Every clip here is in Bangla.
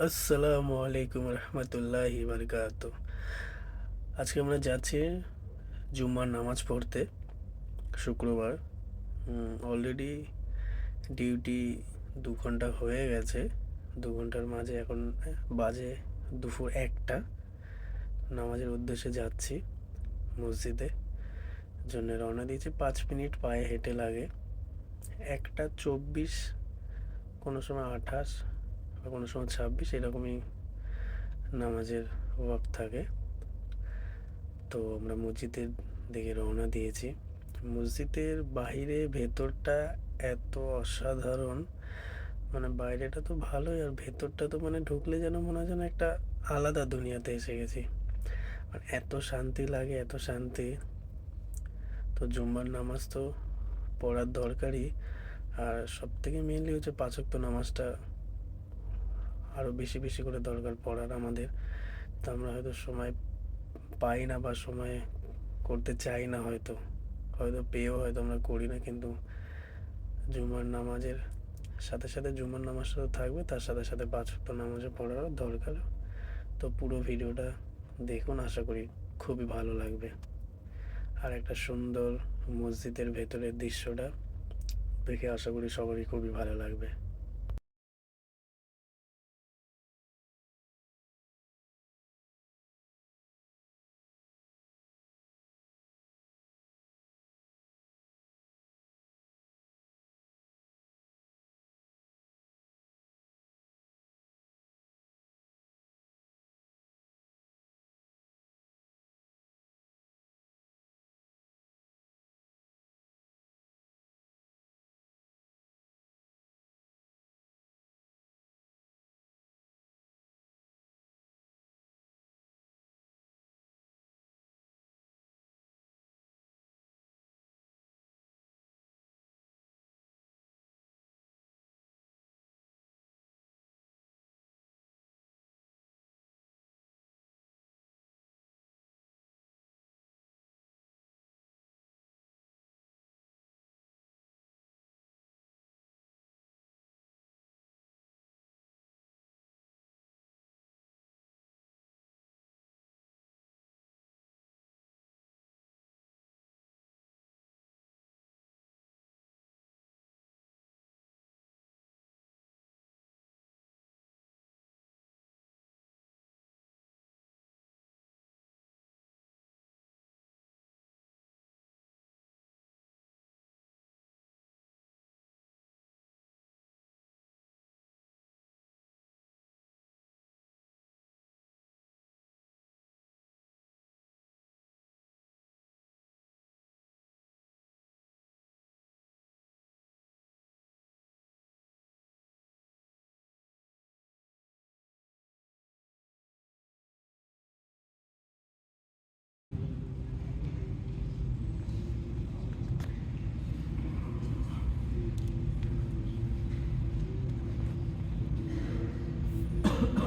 আসসালামু আলাইকুম রহমতুল্লাহি বারকাত। আজকে আমরা যাচ্ছি জুম্মার নামাজ পড়তে, শুক্রবার। অলরেডি ডিউটি 2 ঘন্টা হয়ে গেছে। 2 ঘন্টার মাঝে এখন বাজে দুপুর 1টা। নামাজের উদ্দেশ্যে যাচ্ছি মসজিদে, জন্য রওনা দিয়েছি। 5 মিনিট পায়ে হেঁটে লাগে। 1টা 24, কোনো সময় 28 বা কোনো সময় 26, এরকমই নামাজের ওয়াক্ত থাকে। তো আমরা মসজিদের দিকে রওনা দিয়েছি। মসজিদের বাহিরে ভেতরটা এত অসাধারণ, মানে বাইরেটা তো ভালোই, আর ভেতরটা তো মানে ঢুকলে যেন মনে হয় যেন একটা আলাদা দুনিয়াতে এসে গেছি। আর এত শান্তি লাগে, এত শান্তি। তো জুম্মার নামাজ তো পড়ার দরকারই, আর সব থেকে মেনলি হচ্ছে 5 ওয়াক্ত নামাজটা আরও বেশি বেশি করে দরকার পড়ার আমাদের। তো আমরা হয়তো সময় পাই না বা সময় করতে চাই না, হয়তো হয়তো পেয়েও হয়তো আমরা করি না। কিন্তু জুমার নামাজের সাথে সাথে জুমার নামাজটাও থাকবে, তার সাথে সাথে 5 ওয়াক্ত নামাজও পড়ারও দরকার। তো পুরো ভিডিওটা দেখুন, আশা করি খুবই ভালো লাগবে। আর একটা সুন্দর মসজিদের ভেতরের দৃশ্যটা দেখে আশা করি সবারই খুবই ভালো লাগবে।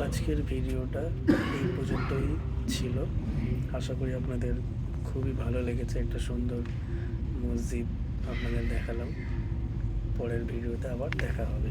আজকের ভিডিওটা এই পর্যন্তই ছিল। আশা করি আপনাদের খুবই ভালো লেগেছে। একটা সুন্দর মসজিদ আপনাদের দেখালাম। পরের ভিডিওতে আবার দেখা হবে।